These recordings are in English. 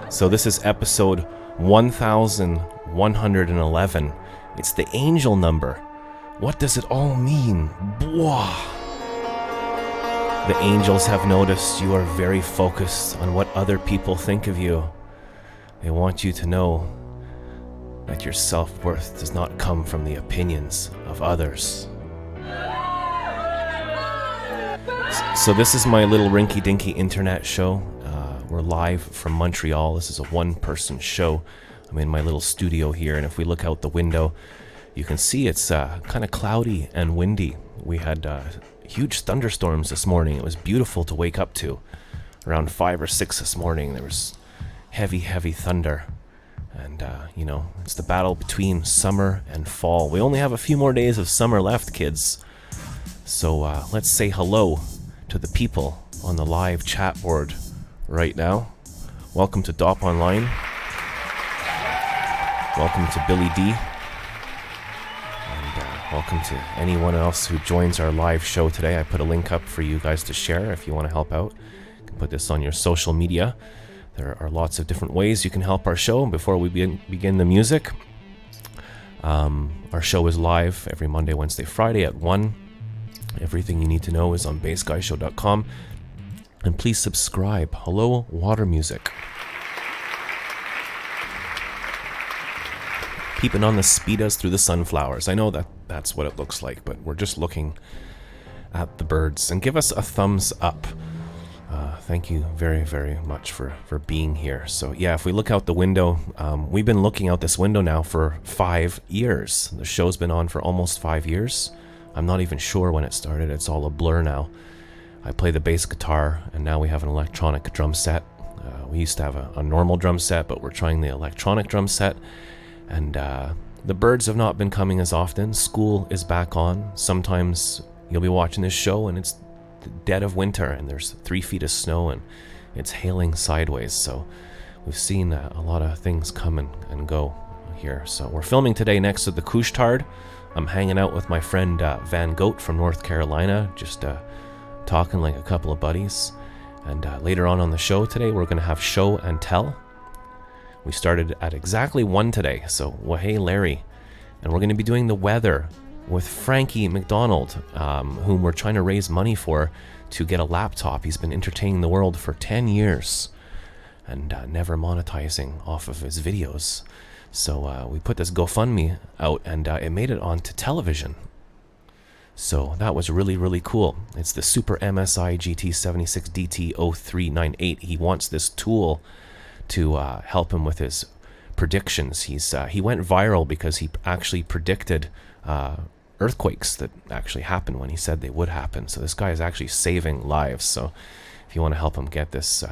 So this is episode 1111. It's the angel number. What does it all mean? Blah. The angels have noticed you are very focused on what other people think of you. They want you to know that your self-worth does not come from the opinions of others. So this is my little rinky-dinky internet show. We're live from Montreal. This is a one-person show. I'm in my little studio here, and if we look out the window, you can see it's kind of cloudy and windy. We had huge thunderstorms this morning. It was beautiful to wake up to. Around 5 or 6 this morning, there was heavy, heavy thunder. And, it's the battle between summer and fall. We only have a few more days of summer left, kids. So let's say hello to the people on the live chat board right now. Welcome to DOP Online. Welcome to Billy D. And welcome to anyone else who joins our live show today. I put a link up for you guys to share if you want to help out. You can put this on your social media. There are lots of different ways you can help our show. Before we begin the music, our show is live every Monday, Wednesday, Friday at 1. Everything you need to know is on bassguyshow.com. And please subscribe. Hello, Water Music. Peeping on the speedas through the sunflowers. I know that's what it looks like, but we're just looking at the birds. And give us a thumbs up. Thank you very, very much for being here. So yeah, if we look out the window, we've been looking out this window now for 5 years. The show's been on for almost 5 years. I'm not even sure when it started. It's all a blur now. I play the bass guitar, and now we have an electronic drum set. We used to have a normal drum set, but we're trying the electronic drum set. And the birds have not been coming as often. School is back on. Sometimes you'll be watching this show, and it's the dead of winter, and there's 3 feet of snow, and it's hailing sideways. So we've seen a lot of things come and go here. So we're filming today next to the Couche-Tard. I'm hanging out with my friend Van Goat from North Carolina, just talking like a couple of buddies. And later on the show today, we're going to have show and tell. We started at exactly 1 today, so well, hey Larry. And we're going to be doing the weather with Frankie McDonald, whom we're trying to raise money for to get a laptop. He's been entertaining the world for 10 years and never monetizing off of his videos. So we put this GoFundMe out, and it made it onto television. So that was really, really cool. It's the Super MSI GT76DT0398. He wants this tool to help him with his predictions. He went viral because he actually predicted earthquakes that actually happened when he said they would happen. So this guy is actually saving lives. So if you want to help him get this,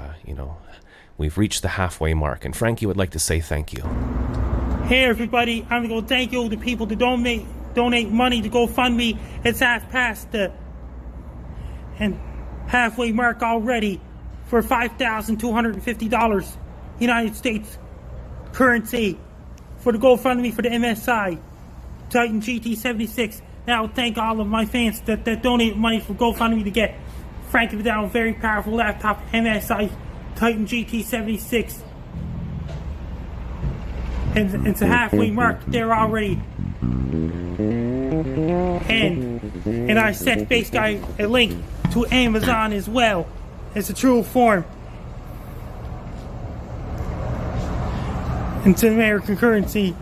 we've reached the halfway mark. And Frankie would like to say thank you. Hey everybody, I'm going to thank you to people to donate money to GoFundMe. It's half past the and halfway mark already for $5,250 United States currency for the GoFundMe for the MSI Titan GT76. Now thank all of my fans that donate money for GoFundMe to get Frankie Vidal a very powerful laptop MSI Titan GT76. And it's a halfway mark there already. And I sent Bass Guy a link to Amazon as well. It's a true form. It's an American currency.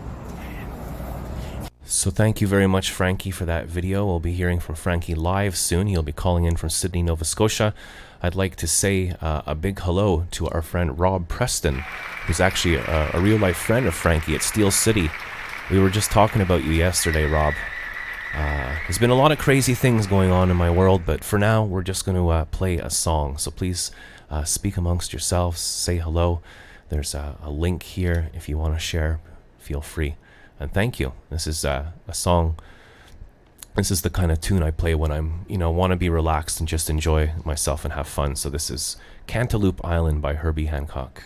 So thank you very much, Frankie, for that video. We'll be hearing from Frankie live soon. He'll be calling in from Sydney, Nova Scotia. I'd like to say a big hello to our friend Rob Preston, who's actually a real-life friend of Frankie at Steel City. We were just talking about you yesterday, Rob. There's been a lot of crazy things going on in my world, but for now, we're just going to play a song. So please speak amongst yourselves, say hello. There's a link here if you want to share. Feel free. And thank you. This is a song. This is the kind of tune I play when I'm, want to be relaxed and just enjoy myself and have fun. So this is Cantaloupe Island by Herbie Hancock.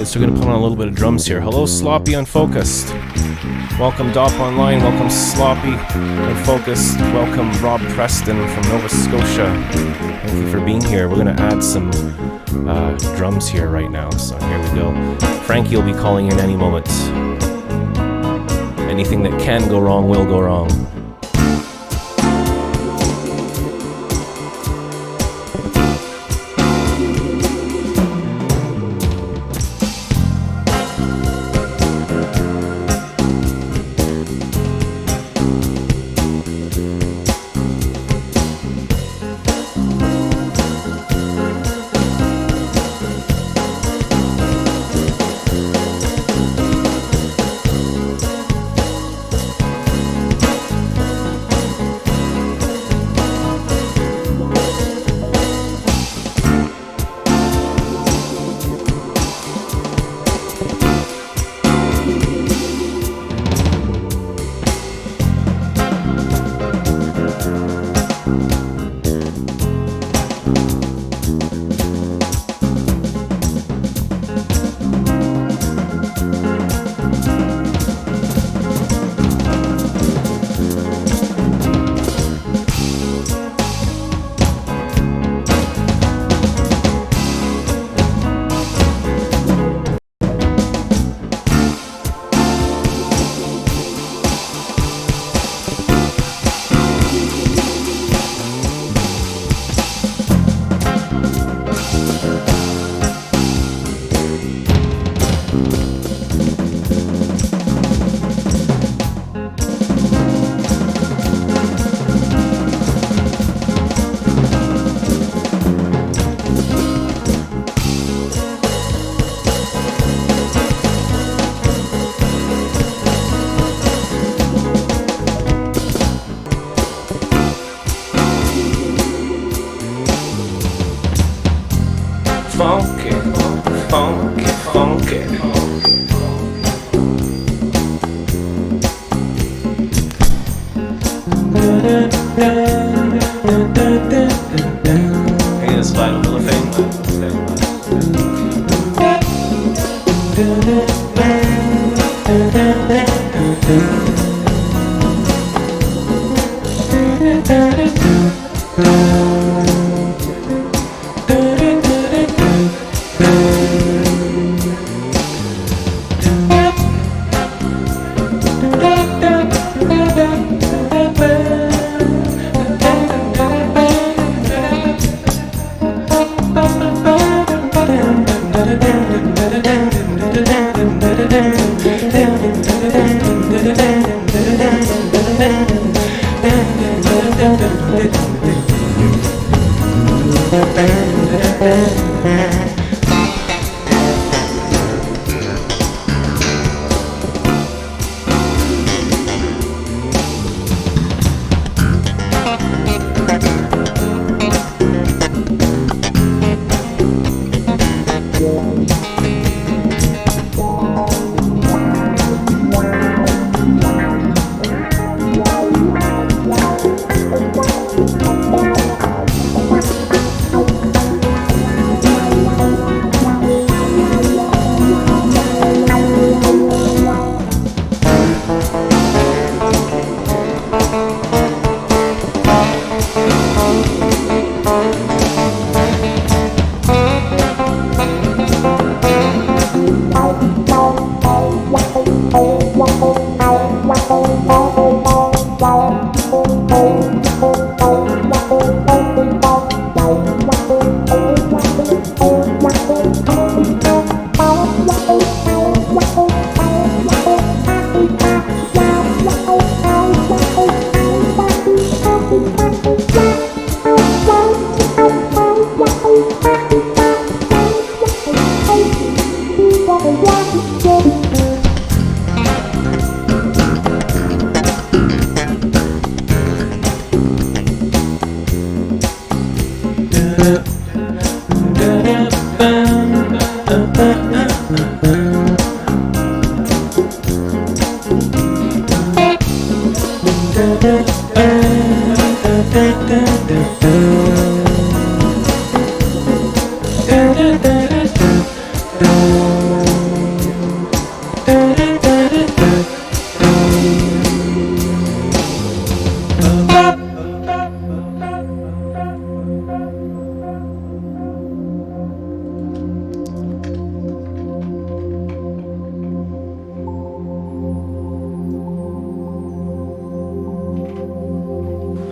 So we're going to put on a little bit of drums here. Hello, Sloppy Unfocused. Welcome, Dop Online. Welcome, Sloppy Unfocused. Welcome, Rob Preston from Nova Scotia. Thank you for being here. We're going to add some drums here right now. So here we go. Frankie will be calling in any moment. Anything that can go wrong will go wrong.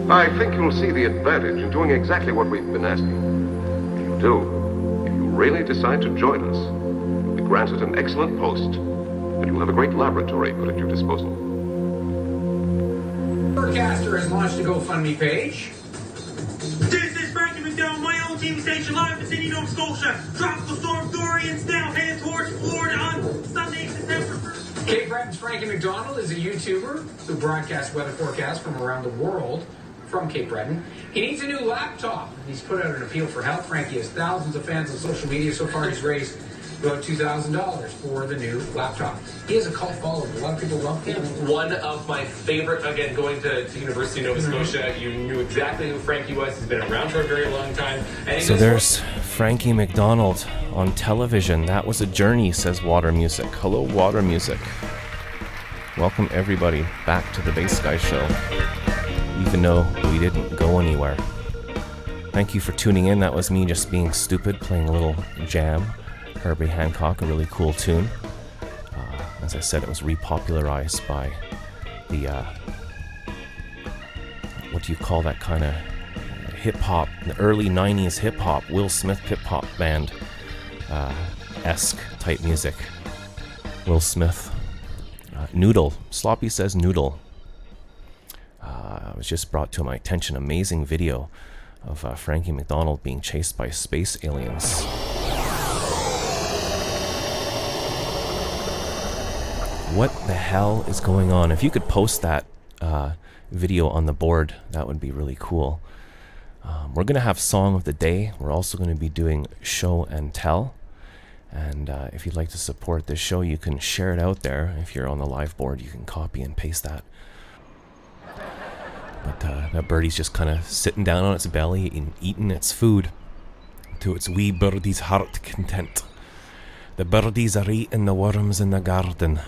I think you'll see the advantage in doing exactly what we've been asking. If you do, if you really decide to join us, you'll be granted an excellent post, and you'll have a great laboratory put at your disposal. Broadcaster has launched a GoFundMe page. This is Frankie McDowell, my own TV station live in Sydney, Nova Scotia. Tropical storm Dorian's now headed towards Florida on Sunday, September 1st. Cape Breton's Frankie McDonald is a YouTuber who broadcasts weather forecasts from around the world from Cape Breton. He needs a new laptop. He's put out an appeal for help. Frankie has thousands of fans on social media. So far, he's raised about $2,000 for the new laptop. He has a cult following. A lot of people love him. One of my favorite, again, going to University of Nova Scotia, you knew exactly who Frankie was. He's been around for a very long time. And So there's Frankie McDonald on television. That was a journey, says Water Music. Hello, Water Music. Welcome, everybody, back to the Bass Guy Show, even though we didn't go anywhere. Thank you for tuning in. That was me just being stupid, playing a little jam. Herbie Hancock, a really cool tune. As I said, it was repopularized by the, what do you call that kind of hip-hop, the early 90s hip-hop, Will Smith hip-hop band esque type music. Will Smith. Noodle. Sloppy says Noodle. I was just brought to my attention amazing video of Frankie McDonald being chased by space aliens. What the hell is going on? If you could post that video on the board, that would be really cool. We're going to have Song of the Day. We're also going to be doing Show and Tell. And if you'd like to support this show, you can share it out there. If you're on the live board, you can copy and paste that. But that birdie's just kind of sitting down on its belly and eating its food to its wee birdie's heart content. The birdies are eating the worms in the garden.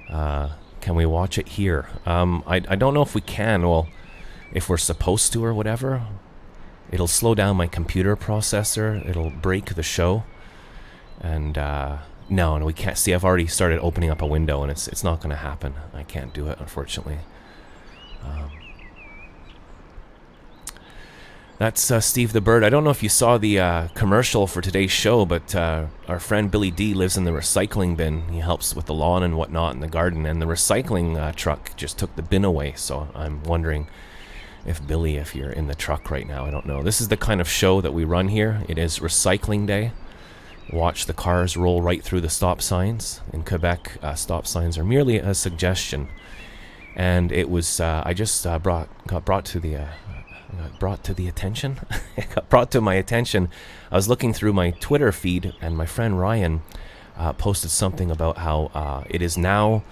Can we watch it here? I don't know if we can. Well, if we're supposed to or whatever, it'll slow down my computer processor. It'll break the show. And no, we can't. See, I've already started opening up a window, and it's not going to happen. I can't do it, unfortunately. That's Steve the Bird. I don't know if you saw the commercial for today's show, but our friend Billy D lives in the recycling bin. He helps with the lawn and whatnot in the garden, and the recycling truck just took the bin away. So I'm wondering if Billy, if you're in the truck right now, I don't know. This is the kind of show that we run here. It is recycling day. Watch the cars roll right through the stop signs. In Quebec, stop signs are merely a suggestion. And it was, I just got brought to the attention. It got brought to my attention. I was looking through my Twitter feed, and my friend Ryan posted something about how it is now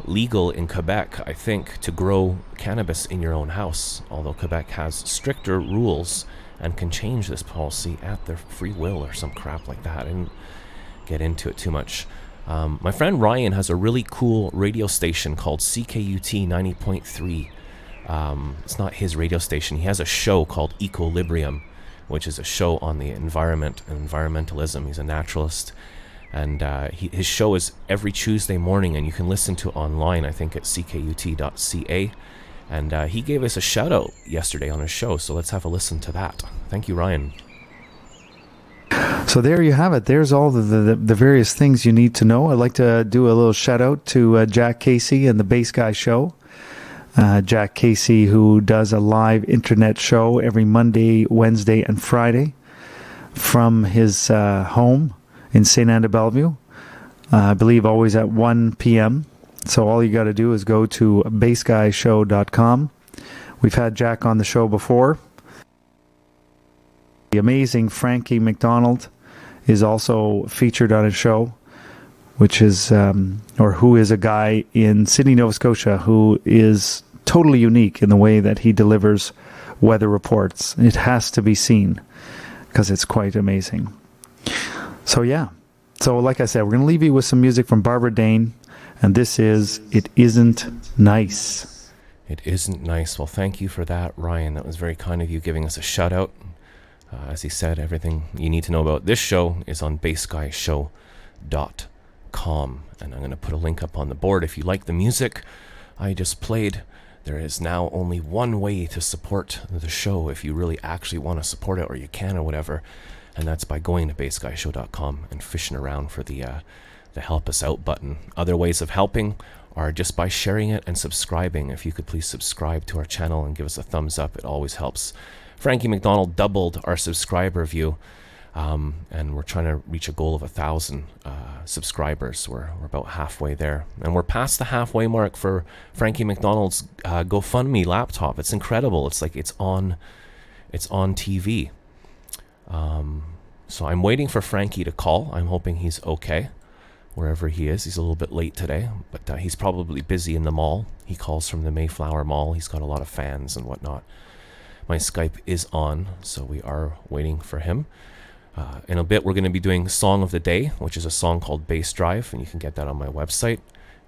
legal in Quebec, I think, to grow cannabis in your own house, although Quebec has stricter rules and can change this policy at their free will or some crap like that. I didn't get into it too much. My friend Ryan has a really cool radio station called CKUT 90.3. It's not his radio station. He has a show called Equilibrium, which is a show on the environment and environmentalism. He's a naturalist. And his show is every Tuesday morning, and you can listen to it online, I think, at ckut.ca. And he gave us a shout-out yesterday on his show, so let's have a listen to that. Thank you, Ryan. So there you have it. There's all the various things you need to know. I'd like to do a little shout-out to Jack Casey and the Bass Guy Show. Jack Casey, who does a live internet show every Monday, Wednesday, and Friday from his home in St. Anne de Bellevue. I believe always at 1 p.m. So all you got to do is go to bassguyshow.com. We've had Jack on the show before. The amazing Frankie McDonald is also featured on his show, which is, who is a guy in Sydney, Nova Scotia, who is totally unique in the way that he delivers weather reports. It has to be seen because it's quite amazing. So yeah. So like I said, we're going to leave you with some music from Barbara Dane, and this is It Isn't Nice. It Isn't Nice. Well, thank you for that, Ryan. That was very kind of you giving us a shout out. As he said, everything you need to know about this show is on bassguyshow.com. And I'm going to put a link up on the board. If you like the music I just played, there is now only one way to support the show if you really actually want to support it, or you can or whatever. And that's by going to bassguyshow.com and fishing around for the help us out button. Other ways of helping are just by sharing it and subscribing. If you could please subscribe to our channel and give us a thumbs up, it always helps. Frankie McDonald doubled our subscriber view, and we're trying to reach a goal of 1,000 subscribers. We're about halfway there, and we're past the halfway mark for Frankie McDonald's GoFundMe laptop. It's incredible. It's like it's on TV. So I'm waiting for Frankie to call. I'm hoping he's okay wherever he is. He's a little bit late today, but he's probably busy in the mall. He calls from the Mayflower Mall. He's got a lot of fans and whatnot. My Skype is on, so we are waiting for him. In a bit, we're going to be doing Song of the Day, which is a song called Bass Drive, and you can get that on my website.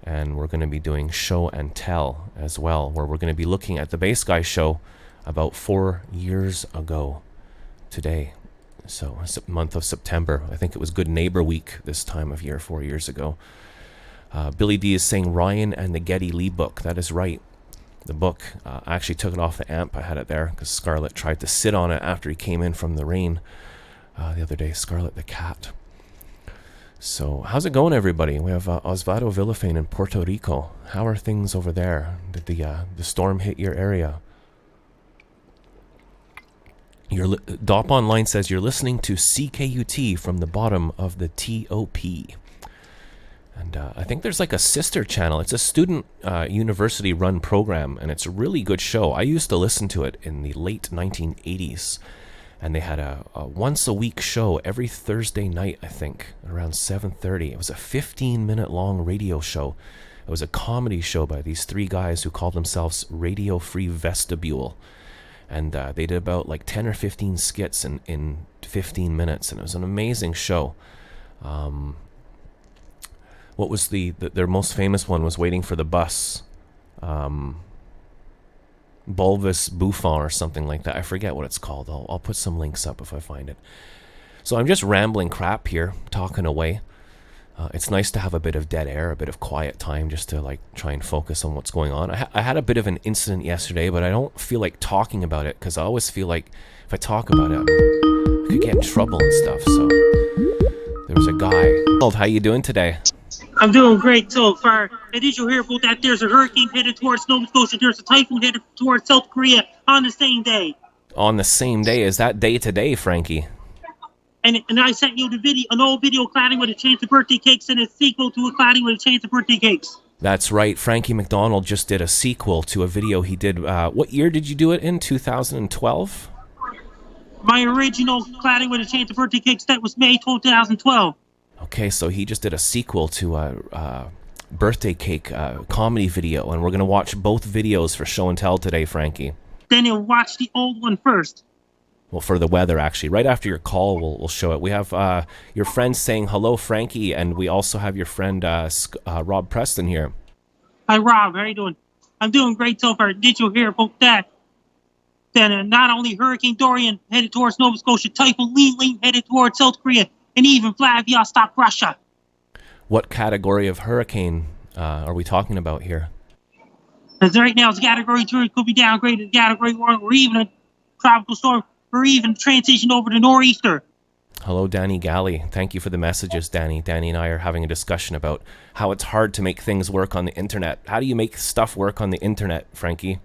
And we're going to be doing Show and Tell as well, where we're going to be looking at the Bass Guy show about 4 years ago today. So, month of September. I think it was Good Neighbor Week this time of year 4 years ago. Billy D is saying Ryan and the Geddy Lee book. That is right. The book, I actually took it off the amp. I had it there because Scarlett tried to sit on it after he came in from the rain the other day. Scarlett the cat. So, how's it going, everybody? We have Osvaldo Villafane in Puerto Rico. How are things over there? Did the storm hit your area? Dop Online says you're listening to CKUT from the bottom of the TOP. And I think there's like a sister channel. It's a student university-run program, and it's a really good show. I used to listen to it in the late 1980s, and they had a once-a-week show every Thursday night, I think, around 7:30. It was a 15-minute long radio show. It was a comedy show by these three guys who called themselves Radio Free Vestibule. And they did about like 10 or 15 skits in 15 minutes, and it was an amazing show. What was their most famous one was Waiting for the Bus. Bulbous Bouffon or something like that. I forget what it's called. I'll put some links up if I find it. So I'm just rambling crap here, talking away. It's nice to have a bit of dead air, a bit of quiet time, just to like try and focus on what's going on. I had a bit of an incident yesterday, but I don't feel like talking about it because I always feel like if I talk about it, I could get in trouble and stuff. So there was a guy. How you doing today? I'm doing great so far. And did you hear about that? There's a hurricane headed towards Nova Scotia. There's a typhoon headed towards South Korea on the same day. On the same day? Is that day to day, Frankie? And I sent you the video, an old video cladding with a chance of birthday cakes and a sequel to a cladding with a chance of birthday cakes. That's right. Frankie McDonald just did a sequel to a video he did. What year did you do it in? 2012? My original cladding with a chance of birthday cakes, that was May 2012. Okay, so he just did a sequel to a birthday cake comedy video, and we're going to watch both videos for show and tell today, Frankie. Then you'll watch the old one first. Well, for the weather, actually. Right after your call, we'll show it. We have your friend saying hello, Frankie, and we also have your friend Rob Preston here. Hi, Rob. How are you doing? I'm doing great so far. Did you hear about that? Then not only Hurricane Dorian headed towards Nova Scotia, Typhoon Lee headed towards South Korea, and even Vladivostok, Russia. What category of hurricane are we talking about here? As right now, it's Category 3. It could be downgraded to Category 1, or even a tropical storm, or even transition over to nor'easter. Hello, Danny Galley. Thank you for the messages, Danny. Danny and I are having a discussion about how it's hard to make things work on the internet. How do you make stuff work on the internet, Frankie?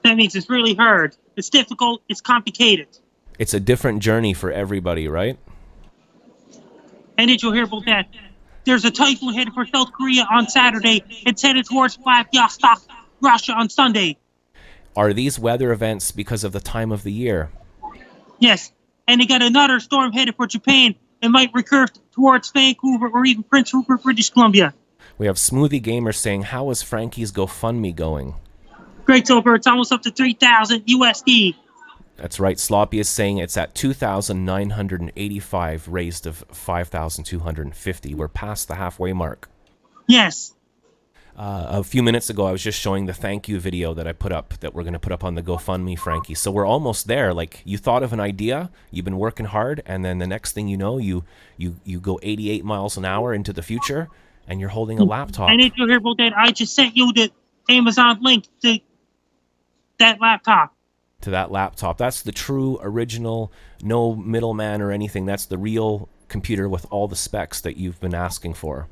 That means it's really hard. It's difficult. It's complicated. It's a different journey for everybody, right? And did you hear about that? There's a typhoon headed for South Korea on Saturday. It's headed towards Vladivostok, Russia on Sunday. Are these weather events because of the time of the year? Yes. And they got another storm headed for Japan. It might recur towards Vancouver or even Prince Rupert, British Columbia. We have Smoothie Gamer saying, how is Frankie's GoFundMe going? Great, so it's almost up to 3,000 USD. That's right. Sloppy is saying it's at 2,985, raised of 5,250. We're past the halfway mark. Yes. A few minutes ago, I was just showing the thank you video that I put up, that we're going to put up on the GoFundMe, Frankie. So we're almost there. Like, you thought of an idea, you've been working hard, and then the next thing you know, you go 88 miles an hour into the future, and you're holding a laptop. I need to hear about that. I just sent you the Amazon link to that laptop. To that laptop. That's the true, original, no middleman or anything. That's the real computer with all the specs that you've been asking for.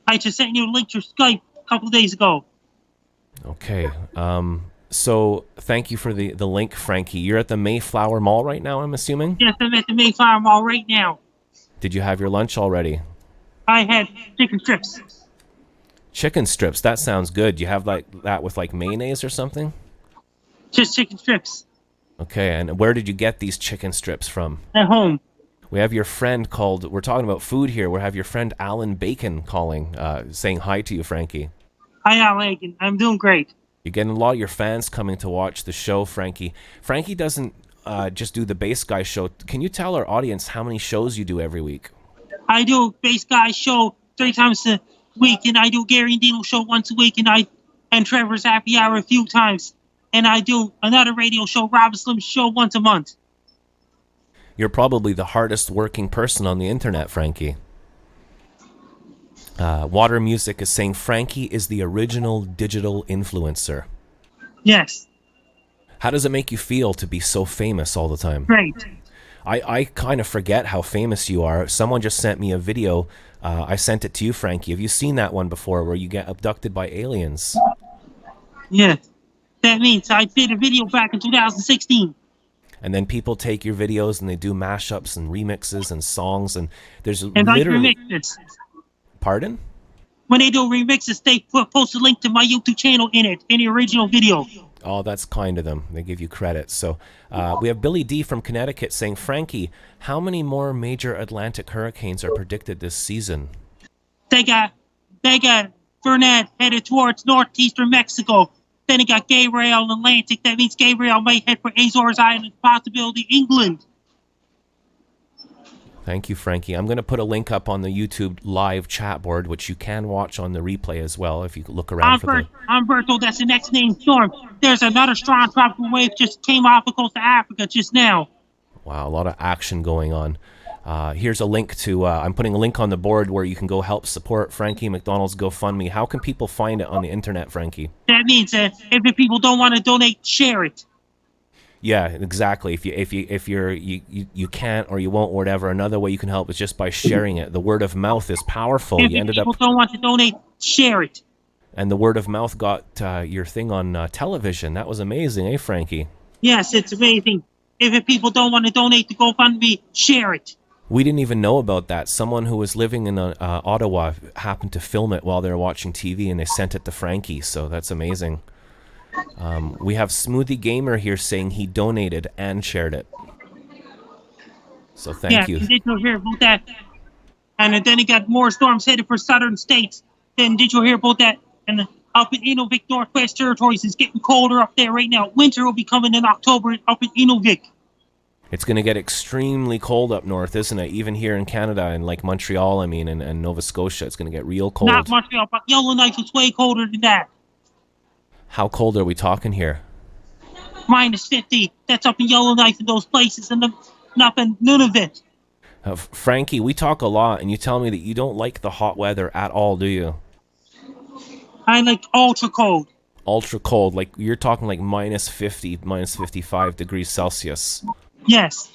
I just sent you a link to Skype a couple of days ago. Okay. So thank you for the link, Frankie. You're at the Mayflower Mall right now, I'm assuming? Yes, I'm at the Mayflower Mall right now. Did you have your lunch already? I had chicken strips. Chicken strips, that sounds good. You have like that with like mayonnaise or something? Just chicken strips. Okay, and where did you get these chicken strips from? At home. We have your friend called, we're talking about food here, we have your friend Alan Bacon calling, saying hi to you, Frankie. Hi, Alan. I'm doing great. You're getting a lot of your fans coming to watch the show, Frankie. Frankie doesn't just do the Bass Guy show. Can you tell our audience how many shows you do every week? I do a Bass Guy show 3 times a week, and I do Gary and Dino show once a week, and Trevor's Happy Hour a few times. And I do another radio show, Rob Slim's show, once a month. You're probably the hardest working person on the internet, Frankie. Water Music is saying Frankie is the original digital influencer. Yes. How does it make you feel to be so famous all the time? Great. I kind of forget how famous you are. Someone just sent me a video. I sent it to you, Frankie. Have you seen that one before where you get abducted by aliens? Yeah. That means I did a video back in 2016. And then people take your videos and they do mashups and remixes and songs, and there's And literally... I remix this. Pardon? When they do remixes, they post a link to my YouTube channel in the original video. Oh, that's kind of them. They give you credit. So we have Billy D from Connecticut saying, Frankie, how many more major Atlantic hurricanes are predicted this season? They got Bernard headed towards northeastern Mexico. Then they got Gabriel Atlantic. That means Gabriel might head for Azores Island, possibility England. Thank you, Frankie. I'm going to put a link up on the YouTube live chat board, which you can watch on the replay as well if you look around for the... Umberto, that's the next named storm. There's another strong tropical wave just came off the coast of Africa just now. Wow, a lot of action going on. Here's a link to, I'm putting a link on the board where you can go help support Frankie McDonald's GoFundMe. How can people find it on the internet, Frankie? That means if the people don't want to donate, share it. Yeah, exactly. If you can't or you won't or whatever, another way you can help is just by sharing it. The word of mouth is powerful. If the people don't want to donate, share it. And the word of mouth got your thing on television. That was amazing, eh, Frankie? Yes, it's amazing. If the people don't want to donate to GoFundMe, share it. We didn't even know about that. Someone who was living in Ottawa happened to film it while they were watching TV, and they sent it to Frankie, so that's amazing. We have Smoothie Gamer here saying he donated and shared it. So thank you. Yeah, did you hear about that? And then he got more storms headed for southern states. Then did you hear about that? And up in Inuvik, Northwest Territories, it's getting colder up there right now. Winter will be coming in October up in Inuvik. It's going to get extremely cold up north, isn't it? Even here in Canada and like Montreal, and Nova Scotia, it's going to get real cold. Not Montreal, but Yellowknife is way colder than that. How cold are we talking here? Minus 50. That's up in Yellowknife and those places, and up in Nunavut. Frankie, we talk a lot, and you tell me that you don't like the hot weather at all, do you? I like ultra cold. Ultra cold, like you're talking like minus 50, minus 55 degrees Celsius. Yes.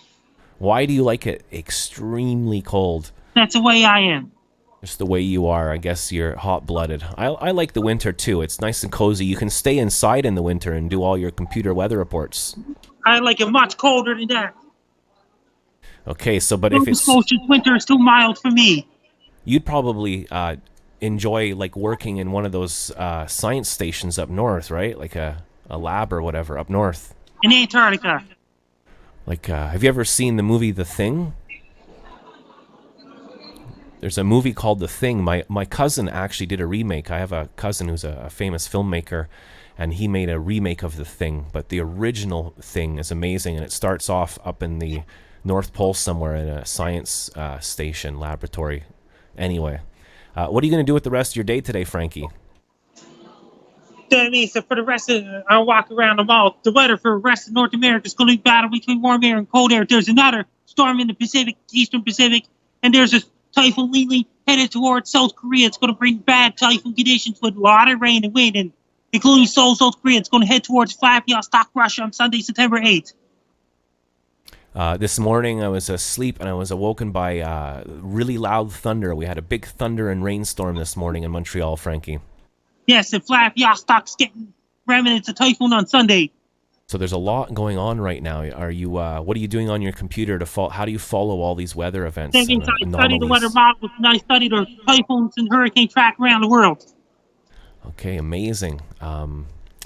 Why do you like it extremely cold? That's the way I am. Just the way you are. I guess you're hot-blooded. I like the winter, too. It's nice and cozy. You can stay inside in the winter and do all your computer weather reports. I like it much colder than that. Okay, so but if it's... winter is too mild for me. You'd probably enjoy, like, working in one of those science stations up north, right? Like a lab or whatever up north. In Antarctica. Like, have you ever seen the movie The Thing? There's a movie called The Thing. My cousin actually did a remake. I have a cousin who's a famous filmmaker, and he made a remake of The Thing. But the original Thing is amazing, and it starts off up in the North Pole somewhere in a science station, laboratory. Anyway, what are you going to do with the rest of your day today, Frankie? That means that for the rest of I'll walk around the mall. The weather for the rest of North America is going to be battle between warm air and cold air. There's another storm in the Pacific, Eastern Pacific, and there's a Typhoon Lily headed towards South Korea. It's going to bring bad typhoon conditions with a lot of rain and wind, and including Seoul, South Korea. It's going to head towards Vladivostok, Russia on Sunday, September 8th. This morning I was asleep and I was awoken by really loud thunder. We had a big thunder and rainstorm this morning in Montreal, Frankie. Yes, and Vladivostok's getting remnants of typhoon on Sunday. So there's a lot going on right now. Are you? What are you doing on your computer to follow? How do you follow all these weather events? That means I study the weather models and I study the typhoons and hurricane track around the world. Okay, amazing.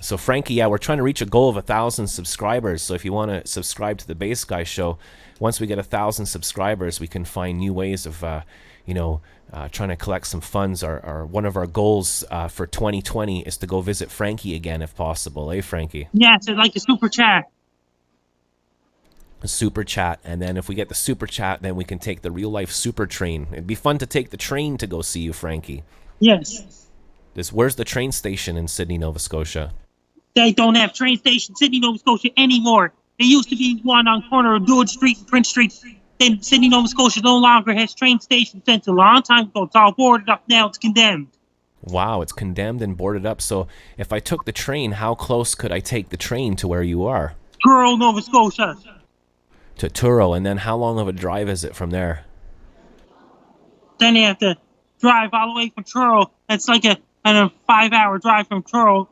So Frankie, yeah, we're trying to reach a goal of 1,000 subscribers. So if you want to subscribe to the Bass Guy Show, once we get 1,000 subscribers, we can find new ways of, trying to collect some funds. One of our goals for 2020 is to go visit Frankie again, if possible. Eh, Frankie? Yes, I'd like a super chat. A super chat, and then if we get the super chat, then we can take the real life super train. It'd be fun to take the train to go see you, Frankie. Yes. Where's the train station in Sydney, Nova Scotia? They don't have train station in Sydney, Nova Scotia anymore. There used to be one on corner of Dewar Street and Prince Street. Then Sydney, Nova Scotia no longer has train stations since a long time ago. It's all boarded up now. It's condemned. Wow, it's condemned and boarded up. So if I took the train, how close could I take the train to where you are? Truro, Nova Scotia. To Truro, and then how long of a drive is it from there? Then you have to drive all the way from Truro. It's like a 5-hour drive from Truro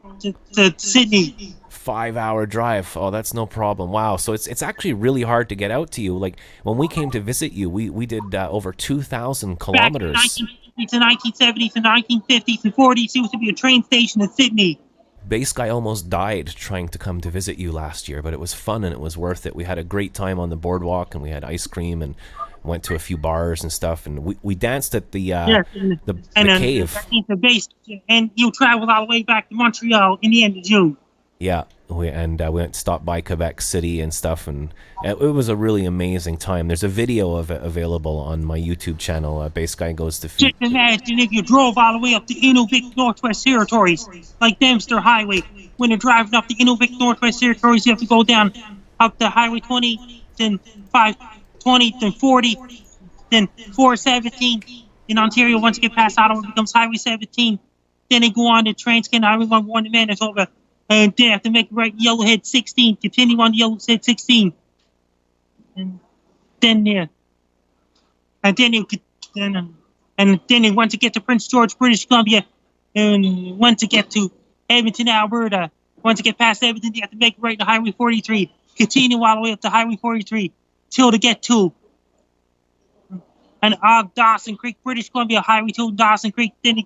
to Sydney. 5-hour drive. Oh, that's no problem. Wow. So it's actually really hard to get out to you. Like when we came to visit you, we did over 2,000 kilometers. Back in the 1970s and 1950s and 40s, there used to be a train station in Sydney. Bass Guy almost died trying to come to visit you last year, but it was fun and it was worth it. We had a great time on the boardwalk and we had ice cream and went to a few bars and stuff, and we danced at the cave. The base, and you traveled all the way back to Montreal in the end of June. Yeah, we went to stop by Quebec City and stuff, and it was a really amazing time. There's a video of it available on my YouTube channel, Bass Guy Goes to Feet. Just imagine if you drove all the way up the Inuvik Northwest Territories, like Dempster Highway. When you're driving up the Inuvik Northwest Territories, you have to go down up the Highway 20, then 520, then 40, Then 417 in Ontario, once you get past Ottawa, becomes Highway 17. Then they go on to Transcan Highway 1 to Manitoba. And they have to make a right Yellowhead 16, continue on Yellowhead 16. And then and then they want to get to Prince George, British Columbia, and want to get to Edmonton, Alberta. Once you get past Edmonton, you have to make a right to Highway 43, continue all the way up to Highway 43 till to get to Dawson Creek, British Columbia, Highway 2, Dawson Creek. Then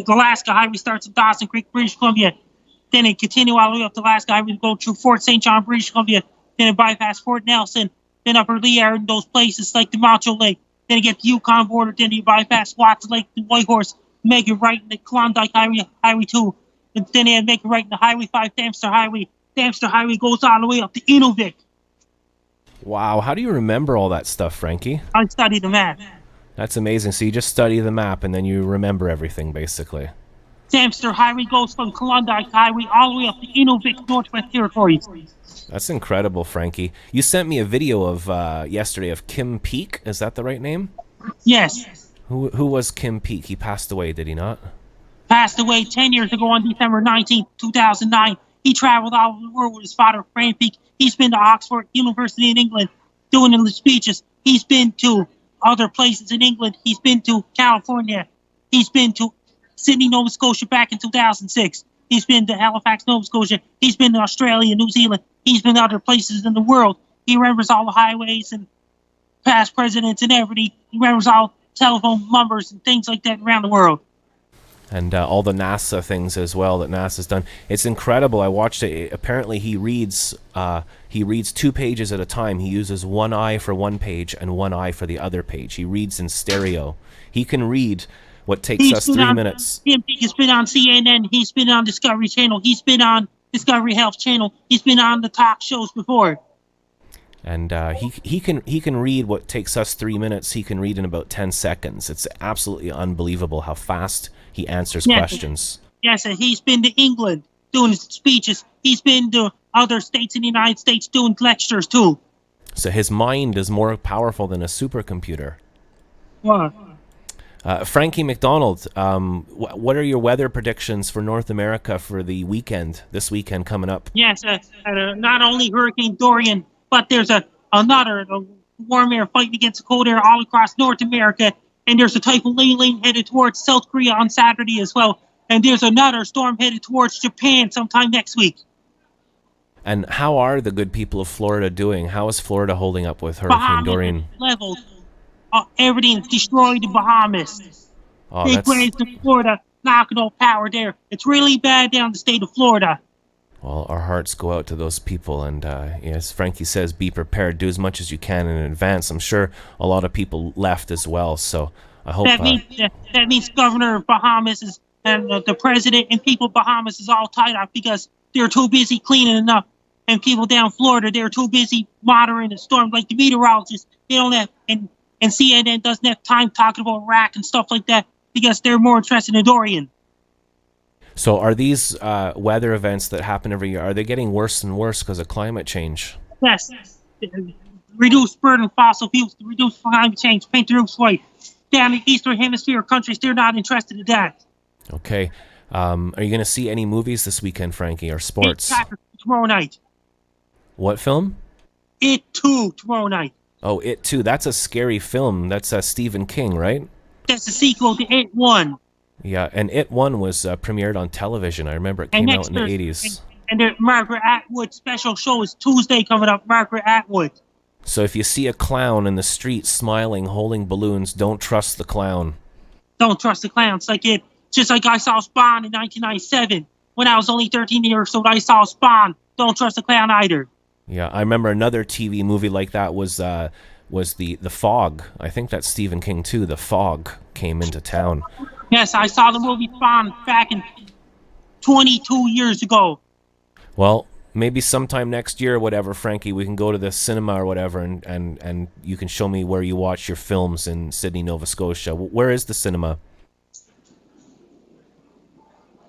Alaska Highway starts at Dawson Creek, British Columbia. Then it continue all the way up to Alaska Highway to go through Fort St. John, British Columbia. Then it bypass Fort Nelson. Then Upper Liard and those places like the Macho Lake. Then you get the Yukon border. Then you bypass Watts Lake, the Whitehorse. Make it right in the Klondike Highway 2. And then they make it right in the Highway 5 Dempster Highway. Dempster Highway goes all the way up to Inuvik. Wow, how do you remember all that stuff, Frankie? I studied the map. That's amazing. So you just study the map and then you remember everything, basically. Dempster Highway goes from Klondike Highway all the way up to Inuvik, Northwest Territories. That's incredible, Frankie. You sent me a video of yesterday of Kim Peek. Is that the right name? Yes. Who was Kim Peek? He passed away, did he not? Passed away 10 years ago on December 19, 2009. He traveled all over the world with his father, Frank Peek. He's been to Oxford University in England doing the speeches. He's been to other places in England. He's been to California. He's been to Sydney, Nova Scotia back in 2006. He's been to Halifax, Nova Scotia. He's been to Australia, New Zealand. He's been to other places in the world. He remembers all the highways and past presidents and everything. He remembers all telephone numbers and things like that around the world. And all the NASA things as well that NASA's done. It's incredible. I watched it. Apparently he reads 2 pages at a time. He uses one eye for one page and one eye for the other page. He reads in stereo. He can read what takes us 3 minutes. He's been on CNN. He's been on Discovery Channel. He's been on Discovery Health Channel. He's been on the talk shows before. And he can read what takes us 3 minutes. He can read in about 10 seconds. It's absolutely unbelievable how fast he answers questions. Yes, and he's been to England doing speeches. He's been to other states in the United States doing lectures too. So his mind is more powerful than a supercomputer. What? Frankie McDonald, what are your weather predictions for North America for the weekend, this weekend coming up? Yes, not only Hurricane Dorian, but there's another warm air fighting against the cold air all across North America. And there's a Typhoon Lane headed towards South Korea on Saturday as well. And there's another storm headed towards Japan sometime next week. And how are the good people of Florida doing? How is Florida holding up with Hurricane Dorian? Leveled. Everything's destroyed in Bahamas. Big waves in Florida, knocking all power there. It's really bad down the state of Florida. Well, our hearts go out to those people, and as Frankie says, be prepared. Do as much as you can in advance. I'm sure a lot of people left as well, so I hope... That means Governor of Bahamas and the President and people of Bahamas is all tied up because they're too busy cleaning up. And people down Florida, they're too busy monitoring the storm. Like the meteorologists, they don't have... And CNN doesn't have time talking about Iraq and stuff like that because they're more interested in Dorian. So are these weather events that happen every year, are they getting worse and worse because of climate change? Yes. Reduce burn of fossil fuels, reduce climate change, paint the roofs white. Down in the Eastern Hemisphere countries, they're not interested in that. Okay. Are you going to see any movies this weekend, Frankie, or sports? Tomorrow night. What film? It 2 tomorrow night. Oh, It 2. That's a scary film. That's Stephen King, right? That's the sequel to It 1. Yeah, and It 1 was premiered on television. I remember it came out in the 80s. And the Margaret Atwood special show is Tuesday coming up, Margaret Atwood. So if you see a clown in the street smiling, holding balloons, don't trust the clown. Don't trust the clowns. Just like I saw Spawn in 1997. When I was only 13 years old, I saw Spawn. Don't trust the clown either. Yeah, I remember another TV movie like that was the Fog. I think that's Stephen King too. The Fog came into town. Yes, I saw the movie Spawn back in 22 years ago. Well, maybe sometime next year or whatever, Frankie, we can go to the cinema or whatever, and you can show me where you watch your films in Sydney, Nova Scotia. Where is the cinema?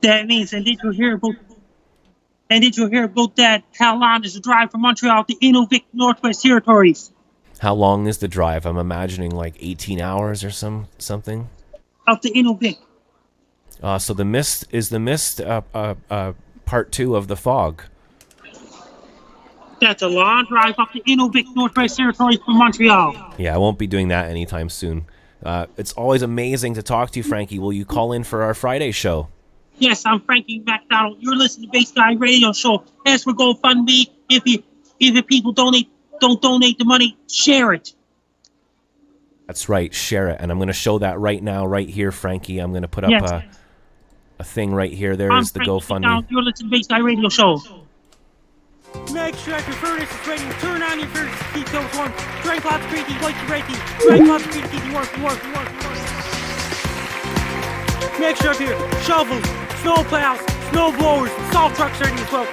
That means, and did you hear about that? How long does it drive from Montreal to Inuvik, Northwest Territories? How long is the drive? I'm imagining like 18 hours or something. Up to Inuvik. So the mist is part 2 of the fog. That's a long drive up to Inuvik, Northwest Territories from Montreal. Yeah, I won't be doing that anytime soon. It's always amazing to talk to you, Frankie. Will you call in for our Friday show? Yes, I'm Frankie McDonald. You're listening to Bass Guy Radio Show. As for GoFundMe, if the people don't donate the money, share it. That's right, share it. And I'm going to show that right now, right here, Frankie. I'm going to put up a thing right here. There is the GoFundMe. McDonald. You're listening to Bass Guy Radio Show. Make sure your furnace is ready. Turn on your furnace to keep those warm. Drink lots of green tea, light your red tea. Drink lots of green tea, keep you warm. Make sure your shovels, snow plows, snow blowers, salt trucks ready as well.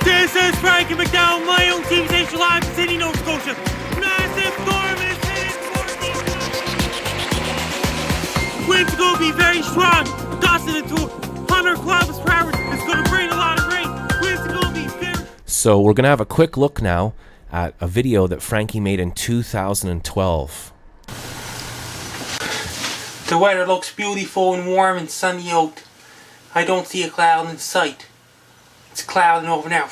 This is Frankie McDowell, my own team station live in Sydney, Nova Scotia. Massive storm is headed towards the winds are going to be very strong, gusting into 100 kilometers per hour. It's going to bring a lot of rain. Winds are going to be very... So we're going to have a quick look now at a video that Frankie made in 2012. The weather looks beautiful and warm and sunny out. I don't see a cloud in sight. It's clouding over now.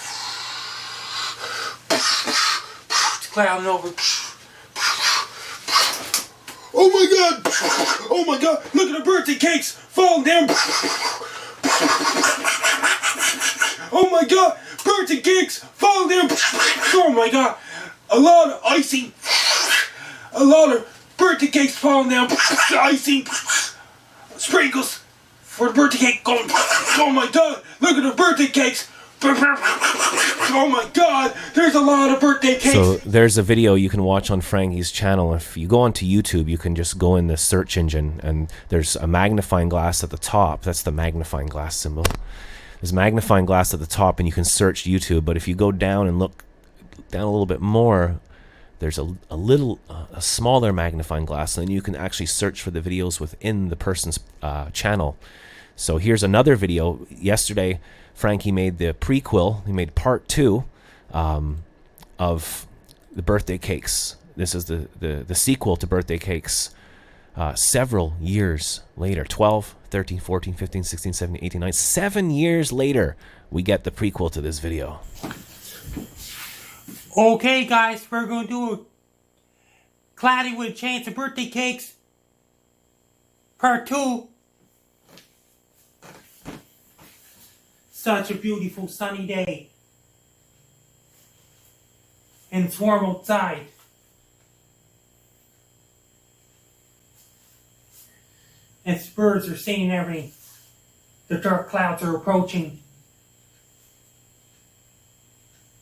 It's clouding over. Oh my god! Oh my god! Look at the birthday cakes falling down! Oh my god! Birthday cakes falling down! Oh my god! A lot of icing! A lot of birthday cakes falling down! Icing! Sprinkles for the birthday cake going! Oh my god! Look at the birthday cakes! Oh my god, there's a lot of birthday cakes. So there's a video you can watch on Frankie's channel. If you go onto YouTube, you can just go in the search engine and there's a magnifying glass at the top. That's the magnifying glass symbol. There's a magnifying glass at the top and you can search YouTube. But if you go down and look down a little bit more, there's a smaller magnifying glass, and then you can actually search for the videos within the person's channel. So here's another video. Yesterday, Frankie made the prequel. He made part 2 of the birthday cakes. This is the sequel to Birthday Cakes. Several years later, 12, 13, 14, 15, 16, 17, 18, 19, 7 years later, we get the prequel to this video. Okay, guys, we're going to do a Cloudy with a Chance of Birthday Cakes Part 2. Such a beautiful sunny day. And it's warm outside. And birds are saying everything. The dark clouds are approaching.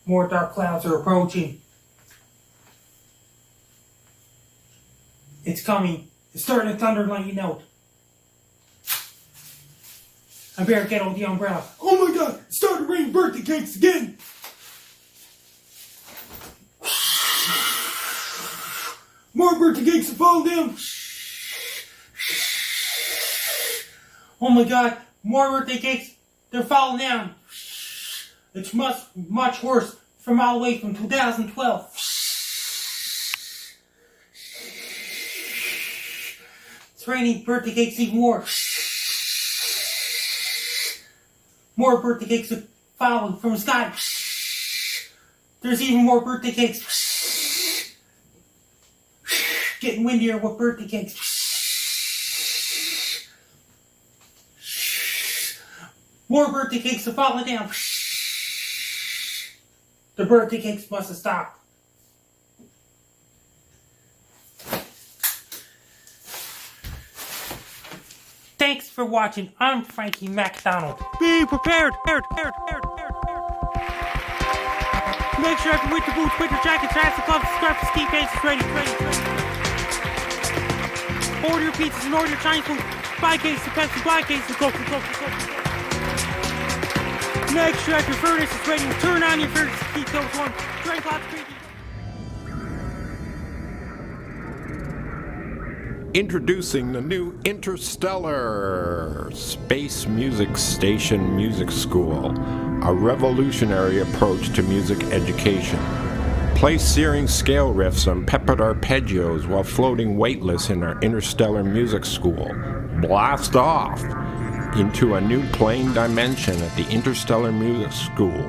More dark clouds are approaching. It's coming. It's starting to thunder and lightning out. I better get on the umbrella. Oh my god, it's starting to rain birthday cakes again! More birthday cakes are falling down! Oh my god, more birthday cakes. They're falling down. It's much worse from all the way from 2012. It's raining birthday cakes even more. More birthday cakes are falling from the sky. There's even more birthday cakes. Getting windier with birthday cakes. More birthday cakes are falling down. The birthday cakes must have stopped. Thanks for watching. I'm Frankie McDonald. Be prepared. Make sure every winter boots, winter jackets, hats, and gloves, scarves, ski pants is ready. Order your pizzas and order your Chinese food. Buy cases of Pepsi, buy cases of Coke. Make sure your furnace is ready. Turn on your furnace to keep those warm. Drink lots of green tea. Introducing the new Interstellar Space Music Station Music School, a revolutionary approach to music education. Play searing scale riffs and peppered arpeggios while floating weightless in our interstellar music school. Blast off into a new plane dimension at the Interstellar Music School.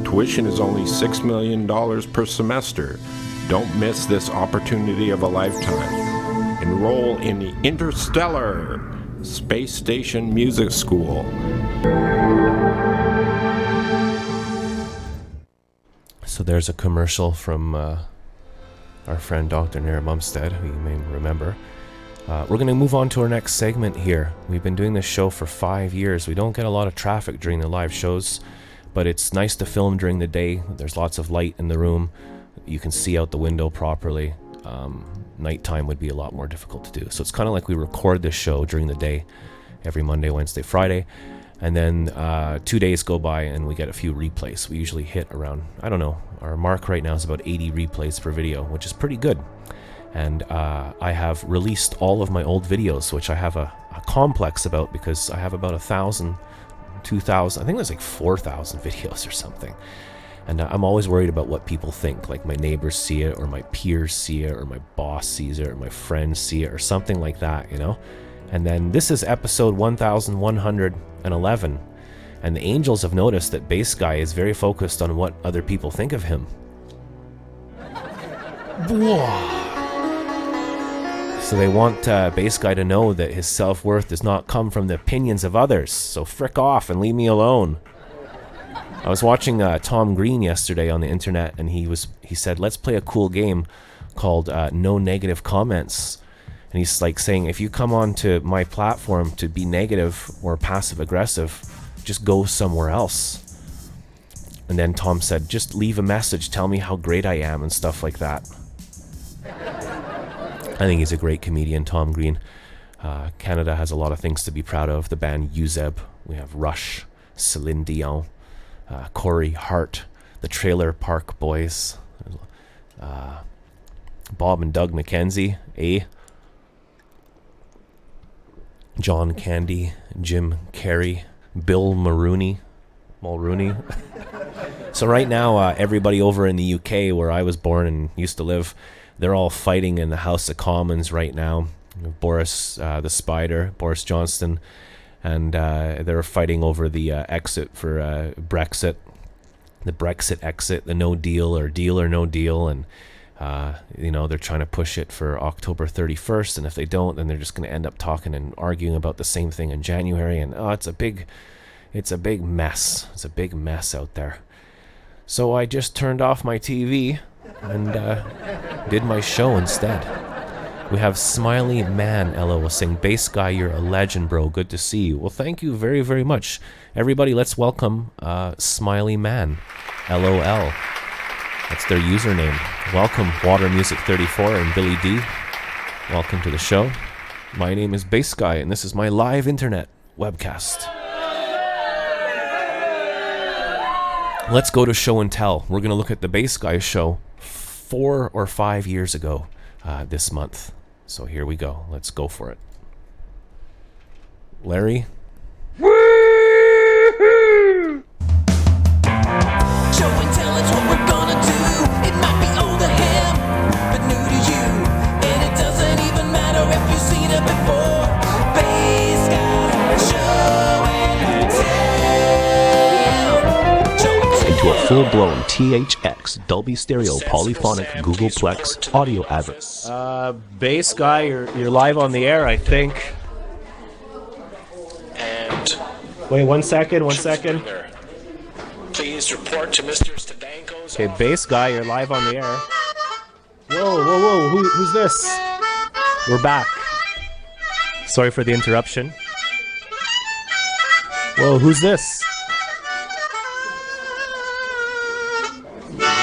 Tuition is only $6 million per semester. Don't miss this opportunity of a lifetime. Enroll in the Interstellar Space Station Music School. So there's a commercial from our friend Dr. Nara Bumstead, who you may remember. We're going to move on to our next segment here. We've been doing this show for 5 years. We don't get a lot of traffic during the live shows, but it's nice to film during the day. There's lots of light in the room. You can see out the window properly. Nighttime would be a lot more difficult to do. So it's kind of like we record this show during the day every Monday, Wednesday, Friday. And then 2 days go by and we get a few replays. We usually hit around, I don't know, our mark right now is about 80 replays per video, which is pretty good. And I have released all of my old videos, which I have a complex about because I have about 1,000, 2,000, I think there's like 4,000 videos or something. And I'm always worried about what people think, like my neighbors see it, or my peers see it, or my boss sees it, or my friends see it, or something like that, you know? And then this is episode 1111, and the angels have noticed that Bass Guy is very focused on what other people think of him. So they want Bass Guy to know that his self-worth does not come from the opinions of others, so frick off and leave me alone. I was watching Tom Green yesterday on the internet, and he said, let's play a cool game called No Negative Comments. And he's like saying, if you come onto my platform to be negative or passive aggressive, just go somewhere else. And then Tom said, just leave a message, tell me how great I am and stuff like that. I think he's a great comedian, Tom Green. Canada has a lot of things to be proud of. The band Uzeb, we have Rush, Celine Dion, Corey Hart, the Trailer Park Boys, Bob and Doug McKenzie, John Candy, Jim Carrey, Bill Mulrooney. So right now, everybody over in the UK, where I was born and used to live, they're all fighting in the House of Commons right now. Boris the Spider, Boris Johnson, and they're fighting over the exit for Brexit, the Brexit exit, the no deal or no deal, and they're trying to push it for October 31st, and if they don't, then they're just going to end up talking and arguing about the same thing in January, and it's a big mess. It's a big mess out there. So I just turned off my TV and did my show instead. We have Smiley Man, LOL, saying, Bass Guy, you're a legend, bro. Good to see you. Well, thank you very, very much. Everybody, let's welcome Smiley Man, LOL. That's their username. Welcome, Water Music 34 and Billy D. Welcome to the show. My name is Bass Guy, and this is my live internet webcast. Let's go to show and tell. We're going to look at the Bass Guy show 4 or 5 years ago this month. So here we go. Let's go for it. Larry? Show and tell is what we're gonna do. It might be old to him, but new to you. And it doesn't even matter if you've seen it before. Bass Guy, show and tell. Into a full-blown THX Dolby Stereo Polyphonic Googleplex audio advert. Bass Guy, you're live on the air, I think. And Wait, one second. please report to Mr. Stadanko's. Okay, Bass Guy, you're live on the air. Whoa, who's this? We're back. Sorry for the interruption. Whoa, who's this?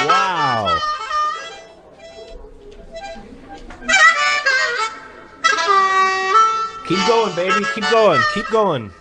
Wow. Keep going, baby. Keep going.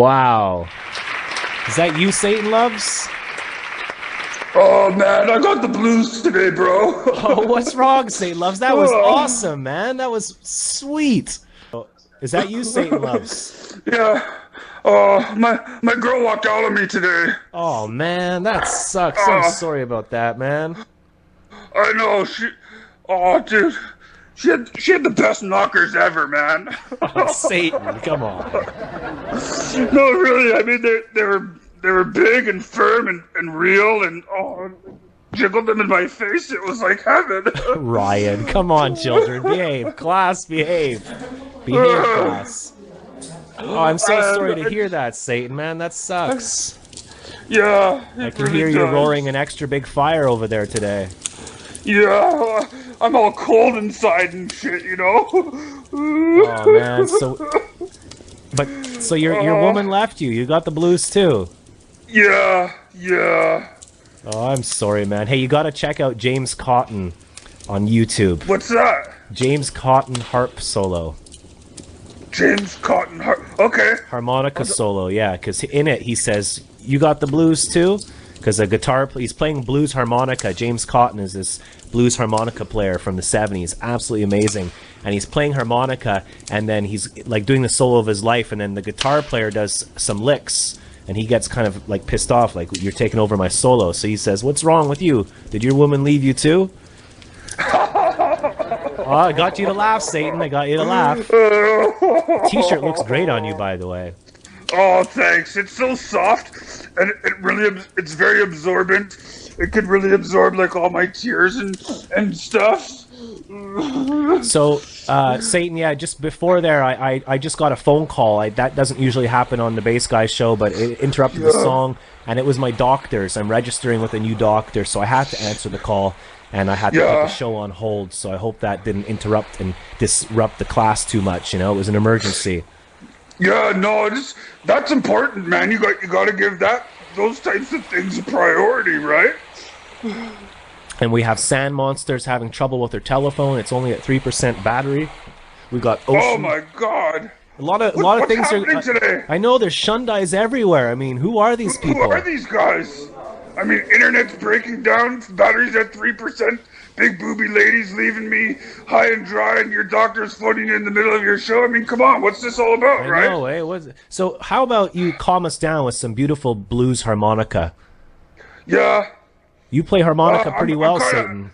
Wow. Is that you, Satan Loves? Oh man, I got the blues today, bro. Oh, what's wrong, Satan Loves? That was awesome, man. That was sweet. Is that you, Satan Loves? Yeah. Oh, my girl walked out on me today. Oh man, that sucks. I'm sorry about that, man. I know, dude. She had the best knockers ever, man. Oh, Satan, come on. No, really, I mean they were big and firm and real and jiggled them in my face. It was like heaven. Ryan, come on, children, behave. Class, behave. Behave, class. Oh, I'm so sorry to hear that, Satan, man. That sucks. Yeah. I can hear you roaring an extra big fire over there today. Yeah, I'm all cold inside and shit, you know. Oh man, so your woman left you. You got the blues too. Yeah. Oh, I'm sorry, man. Hey, you gotta check out James Cotton on YouTube. What's that? James Cotton harp solo. James Cotton harp. Okay. Harmonica solo, yeah. Because in it he says, "You got the blues too." Because he's playing blues harmonica. James Cotton is this blues harmonica player from the 70s. Absolutely amazing. And he's playing harmonica, and then he's like doing the solo of his life, and then the guitar player does some licks, and he gets kind of like pissed off, like, you're taking over my solo. So he says, "What's wrong with you? Did your woman leave you too?" Oh, I got you to laugh, Satan. I got you to laugh. The t-shirt looks great on you, by the way. Oh, thanks. It's so soft, and it's very absorbent. It could really absorb like all my tears and stuff. So, Satan, yeah, just before there, I just got a phone call. That doesn't usually happen on the Bass Guy show, but it interrupted the song, and it was my doctor's. I'm registering with a new doctor, so I had to answer the call, and I had to put the show on hold, so I hope that didn't interrupt and disrupt the class too much, you know? It was an emergency. Yeah, no, that's important, man. You got to give those types of things a priority, right? And we have Sand Monsters having trouble with their telephone. It's only at 3% battery. We got Ocean. Oh my God! A lot of things are today? I know there's Shundais everywhere. I mean, who are these people? Who are these guys? I mean, internet's breaking down. Batteries at 3%. Big booby ladies leaving me high and dry, and your doctor's floating in the middle of your show. I mean, come on, what's this all about, right? I know, eh? So how about you calm us down with some beautiful blues harmonica? Yeah. You play harmonica pretty well, Satan.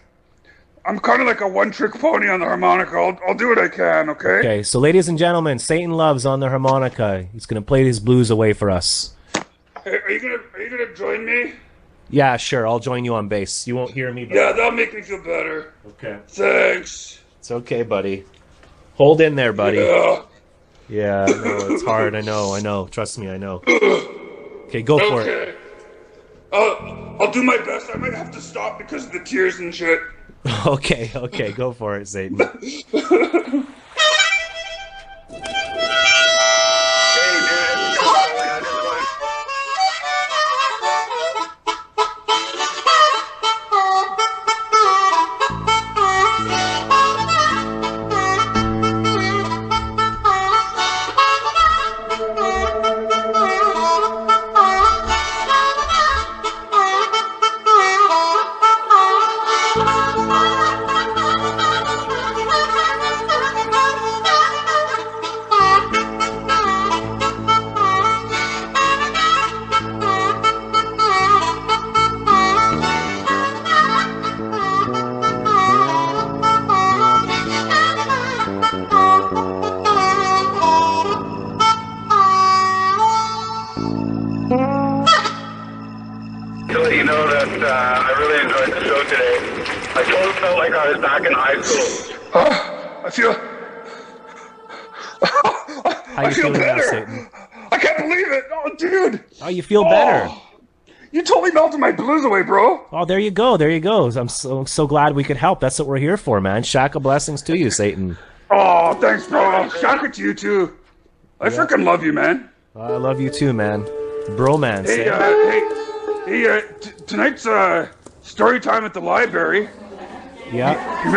I'm kind of like a one-trick pony on the harmonica. I'll do what I can, okay? Okay, so ladies and gentlemen, Satan Loves on the harmonica. He's going to play his blues away for us. Hey, are you gonna join me? Yeah, sure. I'll join you on bass. You won't hear me. Yeah, that'll make me feel better. Okay. Thanks. It's okay, buddy. Hold in there, buddy. Yeah. Yeah, I know. It's hard. I know. Trust me, I know. Okay, go for it. I'll do my best. I might have to stop because of the tears and shit. Okay, go for it, Satan. To let you know that I really enjoyed the show today. I totally felt like I was back in high school. I feel How you feeling better. now, Satan? I can't believe it. Oh, dude. Oh, you feel better. You totally melted my blues away, bro. Oh, there you go. I'm so glad we could help. That's what we're here for, man. Shaka blessings to you, Satan. Oh, thanks, bro. Shaka to you, too. I freaking love you, man. I love you too, man. Bromance. Hey, tonight's story time at the library. Yeah. You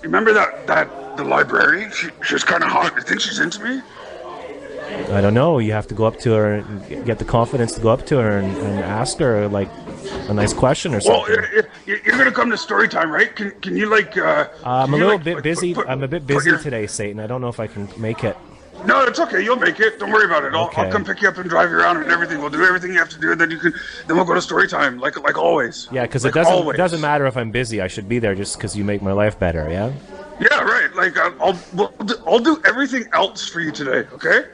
remember that the librarian? She was kind of hot. You think she's into me? I don't know. You have to go up to her and get the confidence to go up to her and ask her like a nice question or something. Well, you're gonna come to story time, right? Can you like? I'm a little bit busy. I'm a bit busy today, Satan. I don't know if I can make it. No, it's okay. You'll make it. Don't worry about it. I'll Okay. come pick you up and drive you around and everything. We'll do everything you have to do, and then we'll go to story time, like always. Yeah, because like it always. doesn't matter if I'm busy. I should be there just because you make my life better. Yeah. Yeah, right. Like I'll do everything else for you today. Okay.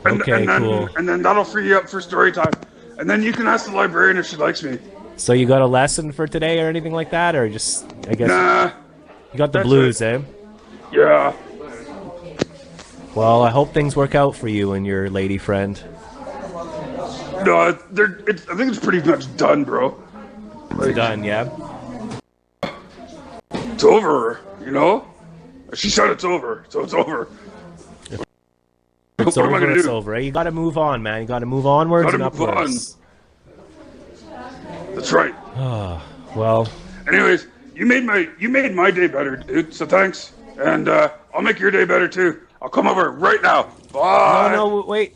Okay, cool. And then that'll free you up for story time, and then you can ask the librarian if she likes me. So you got a lesson for today or anything like that, or just I guess Nah. you got the That's blues, it. eh? Yeah. Well, I hope things work out for you and your lady friend. No, I think it's pretty much done, bro. It's done, yeah. It's over, you know? She said it's over, so it's over. It's What am I over, gonna it's do? over. You gotta move on, man. You gotta move onwards Gotta and move on. upwards. That's right. Well, anyways, you made my day better, dude, so thanks. And I'll make your day better too. I'll come over right now. Bye. no, wait.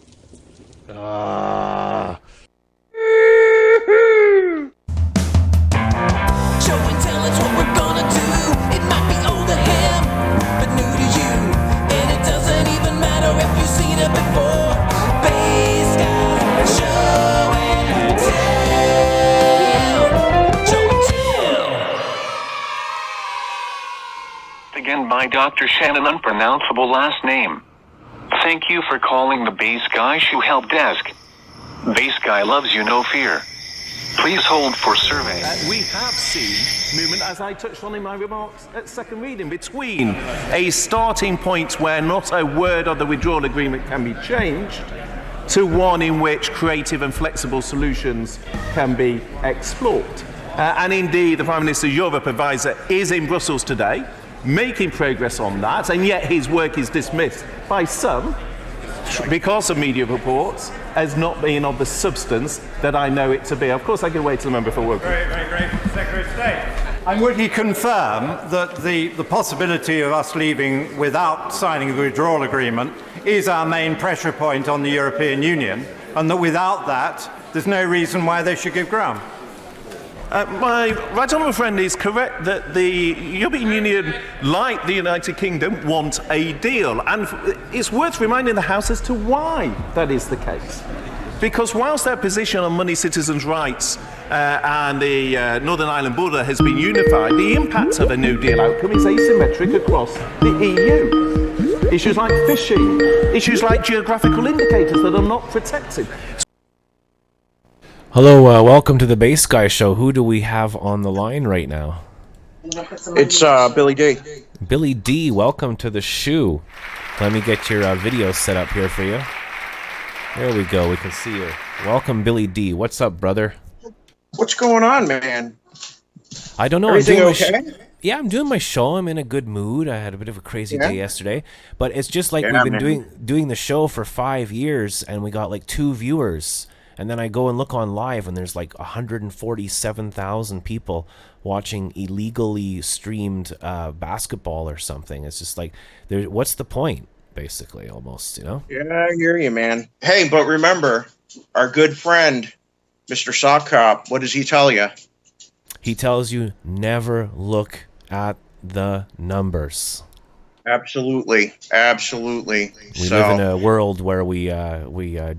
Show and tell is what we're gonna do. It might be old to him, but new to you. And it doesn't even matter if you've seen it before. Bass guys, show and tell. Show and tell. Again by Dr. Shannon, unpronounceable last name. Thank you for calling the Bass Guy Shoe Help Desk. Bass Guy loves you, no fear. Please hold for survey. We have seen movement, as I touched on in my remarks at second reading, between a starting point where not a word of the withdrawal agreement can be changed to one in which creative and flexible solutions can be explored. And indeed, the Prime Minister's Europe advisor is in Brussels today, making progress on that, and yet his work is dismissed by some because of media reports as not being of the substance that I know it to be. Of course, I can wait till the member for work. Very grateful, Secretary of State. And would he confirm that the possibility of us leaving without signing the withdrawal agreement is our main pressure point on the European Union, and that without that, there's no reason why they should give ground? My right honourable friend is correct that the European Union, like the United Kingdom, want a deal. And it's worth reminding the House as to why that is the case. Because whilst their position on money, citizens' rights and the Northern Ireland border has been unified, the impact of a New Deal outcome is asymmetric across the EU. Issues like fishing, issues like geographical indicators that are not protected. Hello, welcome to the Bass Guy Show. Who do we have on the line right now? It's Billy D. Billy D, welcome to the shoe. Let me get your video set up here for you. There we go, we can see you. Welcome, Billy D. What's up, brother? What's going on, man? I don't know. Everything I'm doing okay? Yeah, I'm doing my show. I'm in a good mood. I had a bit of a crazy day yesterday, but it's just like Yeah, we've been man. doing the show for 5 years, and we got like 2 viewers. And then I go and look on live, and there's like 147,000 people watching illegally streamed basketball or something. It's just like, what's the point, basically, almost, you know? Yeah, I hear you, man. Hey, but remember, our good friend, Mr. Sock Cop, what does he tell you? He tells you never look at the numbers. Absolutely. Absolutely. We live in a world where we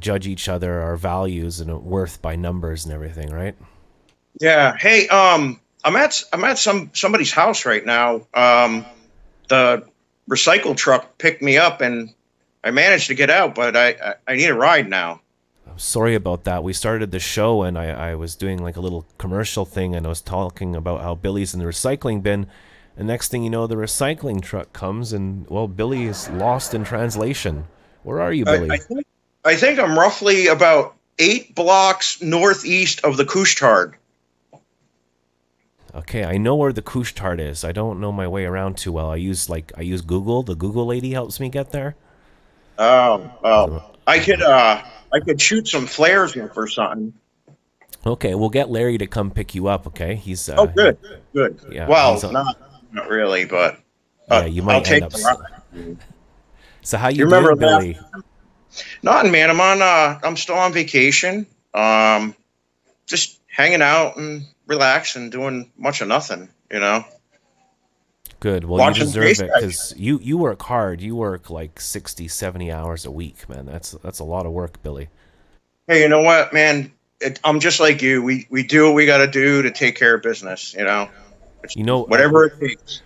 judge each other, our values and worth by numbers and everything, right? Yeah. Hey, I'm at somebody's house right now. The recycle truck picked me up and I managed to get out, but I need a ride now. I'm sorry about that. We started the show and I was doing like a little commercial thing and I was talking about how Billy's in the recycling bin. And next thing you know, the recycling truck comes and, well, Billy is lost in translation. Where are you, Billy? I think I'm roughly about 8 blocks northeast of the Couche-Tard. Okay, I know where the Couche-Tard is. I don't know my way around too well. I use Google. The Google lady helps me get there. Oh. I could shoot some flares up or something. Okay, we'll get Larry to come pick you up, okay? He's good. Yeah, well, not really, but yeah, you might I'll take end up. the ride. So how you remember doing, Billy? Nothing, man. I'm still on vacation. Just hanging out and relaxing, doing much of nothing, Good. Well, Watching you deserve Space it Guy. because you work hard. You work like 60, 70 hours a week, man. That's a lot of work, Billy. Hey, you know what, man? I'm just like you. We do what we got to do to take care of business, whatever it takes.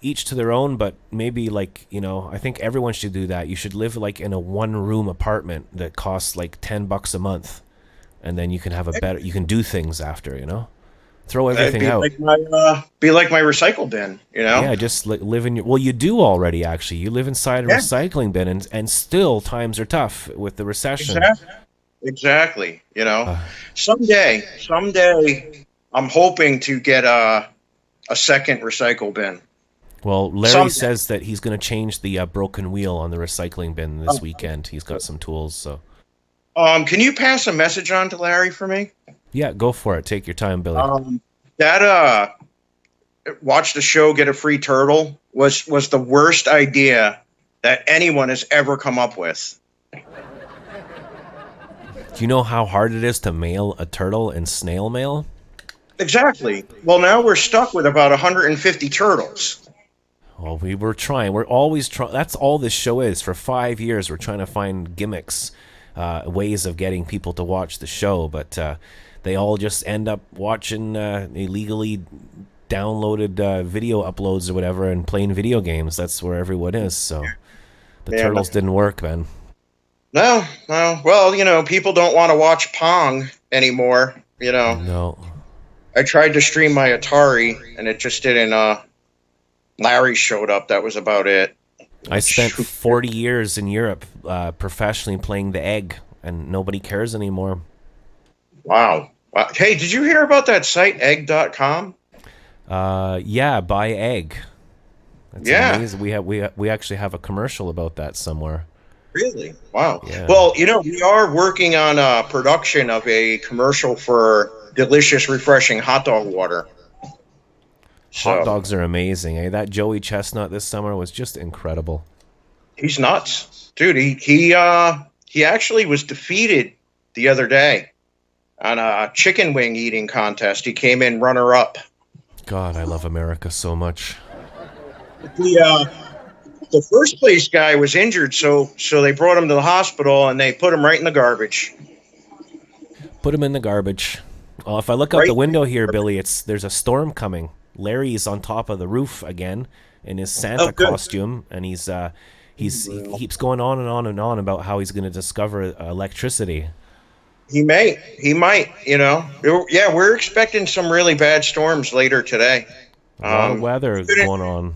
Each to their own, but maybe like, I think everyone should do that. You should live like in a one-room apartment that costs like $10 a month, and then you can have you can do things after, throw everything Be out. Be like my recycle bin, Yeah, just live in well, you do already, actually. You live inside a recycling bin, and still times are tough with the recession. Exactly. Someday, I'm hoping to get a second recycle bin. Well, Larry says that he's going to change the broken wheel on the recycling bin this weekend. He's got some tools, so. Can you pass a message on to Larry for me? Yeah, go for it. Take your time, Billy. Watch the show, get a free turtle was the worst idea that anyone has ever come up with. Do you know how hard it is to mail a turtle in snail mail? Exactly. Well, now we're stuck with about 150 turtles. Well, we were trying. We're always trying. That's all this show is. For 5 years, we're trying to find gimmicks, ways of getting people to watch the show, but they all just end up watching illegally downloaded video uploads or whatever and playing video games. That's where everyone is. So the turtles didn't work, man. No. Well, people don't want to watch Pong anymore. No. I tried to stream my Atari, and it just didn't. Larry showed up. That was about it. I spent 40 years in Europe professionally playing the Egg, and nobody cares anymore. Wow. Hey, did you hear about that site, egg.com? Yeah, buy Egg. That's amazing. We actually have a commercial about that somewhere. Really? Wow. Yeah. Well, we are working on a production of a commercial for delicious, refreshing hot dog water. Hot dogs are amazing, eh? That Joey Chestnut this summer was just incredible. He's nuts. Dude, he actually was defeated the other day on a chicken wing eating contest. He came in runner-up. God, I love America so much. The first place guy was injured, so they brought him to the hospital, and they put him right in the garbage. Put him in the garbage. Well, if I look out the window here, Billy, there's a storm coming. Larry's on top of the roof again in his Santa costume, and he keeps going on and on and on about how he's going to discover electricity. He might, Yeah, we're expecting some really bad storms later today. A lot of weather going on.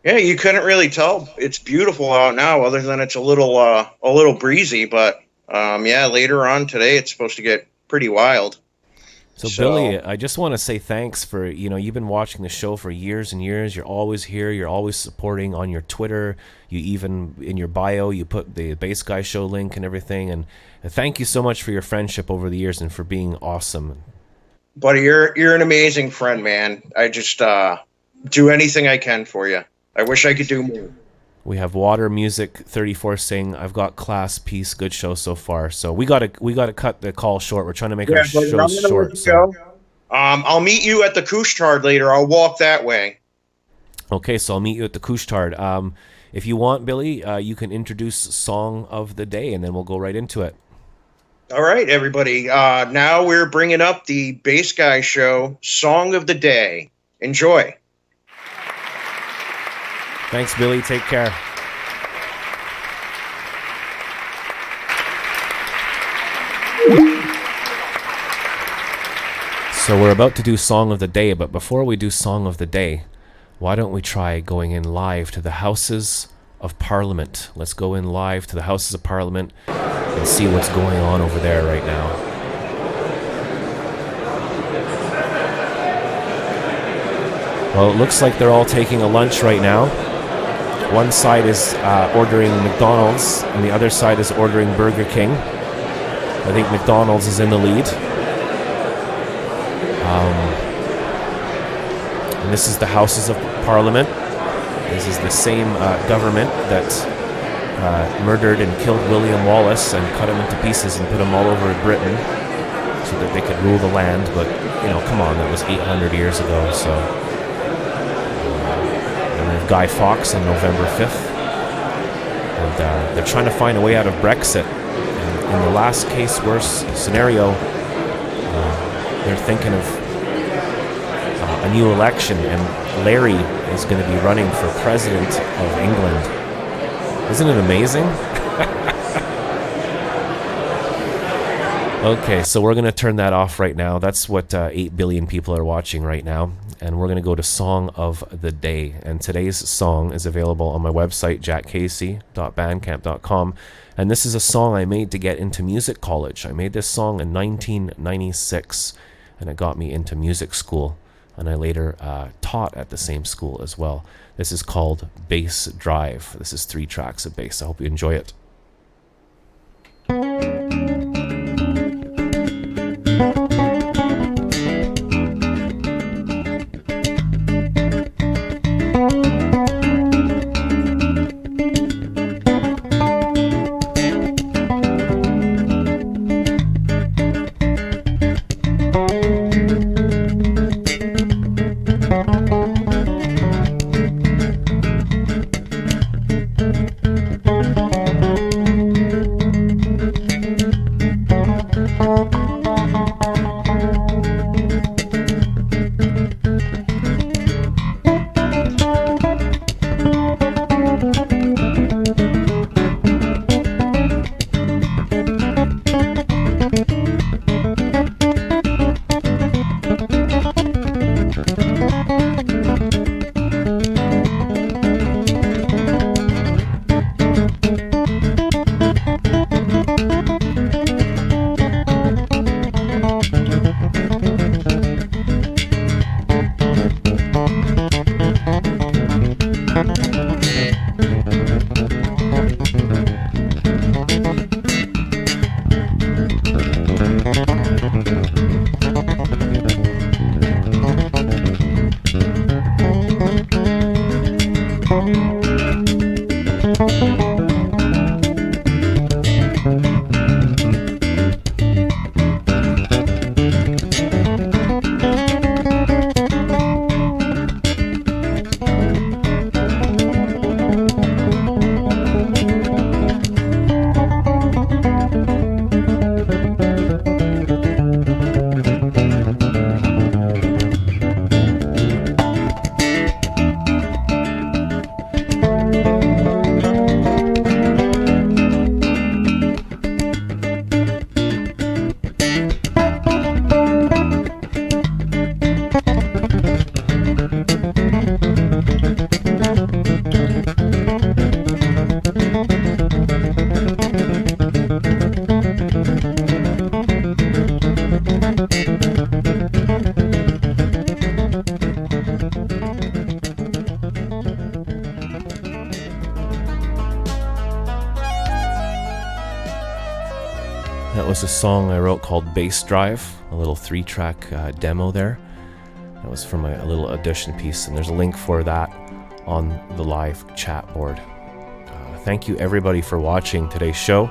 Yeah, you couldn't really tell. It's beautiful out now, other than it's a little breezy. But later on today, it's supposed to get pretty wild. So Billy, I just want to say thanks for, you've been watching the show for years and years. You're always here. You're always supporting on your Twitter. You even, in your bio, you put the Bass Guy Show link and everything. And thank you so much for your friendship over the years and for being awesome. Buddy, you're an amazing friend, man. I just do anything I can for you. I wish I could do more. We have Water Music 34 saying, "I've got class, peace, good show so far." So we gotta cut the call short. We're trying to make our show short. So. I'll meet you at the Couche-Tard later. I'll walk that way. Okay, so I'll meet you at the Couche-Tard. If you want, Billy, you can introduce Song of the Day, and then we'll go right into it. All right, everybody. Now we're bringing up the Bass Guy Show Song of the Day. Enjoy. Thanks, Billy. Take care. So we're about to do Song of the Day, but before we do Song of the Day, why don't we try going in live to the Houses of Parliament? Let's go in live to the Houses of Parliament and see what's going on over there right now. Well, it looks like they're all taking a lunch right now. One side is ordering McDonald's, and the other side is ordering Burger King. I think McDonald's is in the lead. And this is the Houses of Parliament. This is the same government that murdered and killed William Wallace and cut him into pieces and put him all over Britain so that they could rule the land. But, come on, that was 800 years ago. So, and we have Guy Fawkes on November 5th. And they're trying to find a way out of Brexit. And in the last case worse scenario, they're thinking of a new election, and Larry is going to be running for president of England. Isn't it amazing? Okay, so we're going to turn that off right now. That's what 8 billion people are watching right now. And we're going to go to Song of the Day. And today's song is available on my website, jackcasey.bandcamp.com. And this is a song I made to get into music college. I made this song in 1996, and it got me into music school. And I later taught at the same school as well. This is called Bass Drive. This is 3 tracks of bass. I hope you enjoy it. That was a song I wrote called Bass Drive, a little 3-track demo there. That was from a little audition piece, and there's a link for that on the live chat board. Thank you everybody for watching today's show.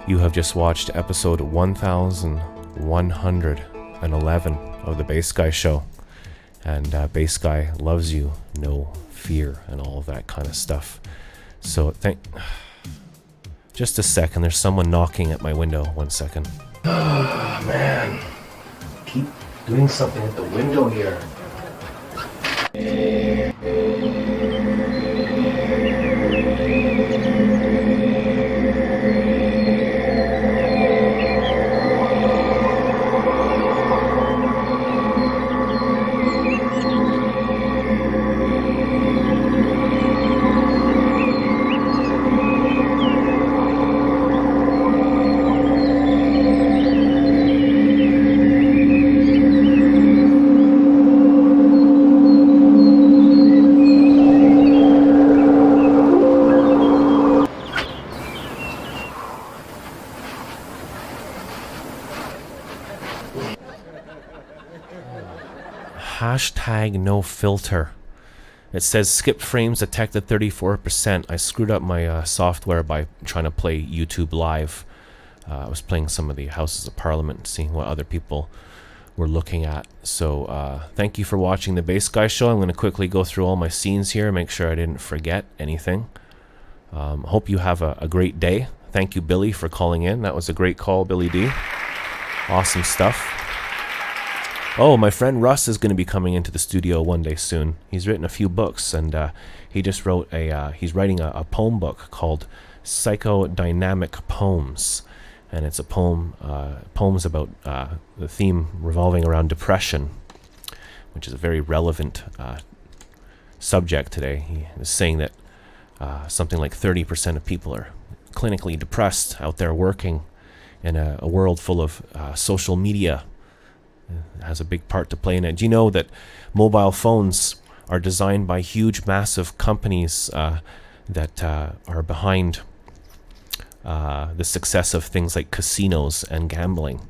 You have just watched episode 1111 of the Bass Guy Show. And Bass Guy loves you, no fear, and all of that kind of stuff. So just a second, there's someone knocking at my window. 1 second. Oh, man. Keep doing something at the window here. Hashtag no filter. It says skipped frames detected 34%. I screwed up my software by trying to play YouTube Live. I was playing some of the Houses of Parliament, seeing what other people were looking at. So thank you for watching the Bass Guy Show. I'm going to quickly go through all my scenes here, make sure I didn't forget anything. Hope you have a great day. Thank you, Billy, for calling in. That was a great call, Billy D. Awesome stuff. Oh, my friend Russ is going to be coming into the studio one day soon. He's written a few books, and he just wrote he's writing a poem book called Psychodynamic Poems. And it's a poems about the theme revolving around depression, which is a very relevant subject today. He was saying that something like 30% of people are clinically depressed out there working in a world full of social media. It has a big part to play in it. Do you know that mobile phones are designed by huge, massive companies that are behind the success of things like casinos and gambling?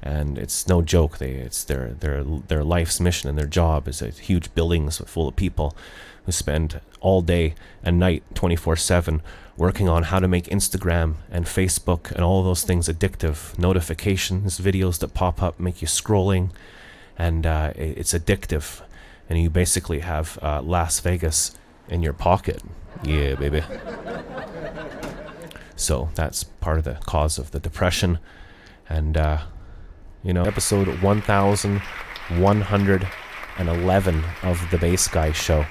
And it's no joke. It's their life's mission and their job is huge buildings full of people who spend all day and night 24/7 working on how to make Instagram and Facebook and all those things addictive. Notifications, videos that pop up make you scrolling, and it's addictive. And you basically have Las Vegas in your pocket. Yeah, baby. So that's part of the cause of the depression. And, episode 1111 of the Bass Guy Show.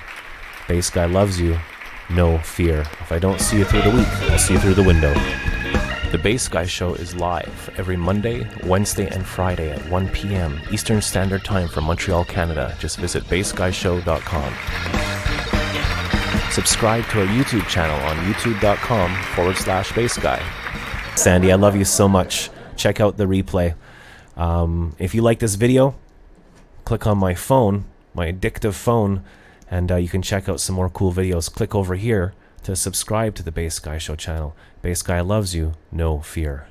Bass Guy loves you. No fear. If I don't see you through the week, I'll see you through the window. The Bass Guy Show is live every Monday, Wednesday, and Friday at 1 p.m. Eastern Standard Time from Montreal, Canada. Just visit bassguyshow.com. Subscribe to our YouTube channel on youtube.com/bassguy. Sandy, I love you so much. Check out the replay. If you like this video, click on my phone, my addictive phone, and you can check out some more cool videos. Click over here to subscribe to the Bass Guy Show channel. Bass Guy loves you. No fear.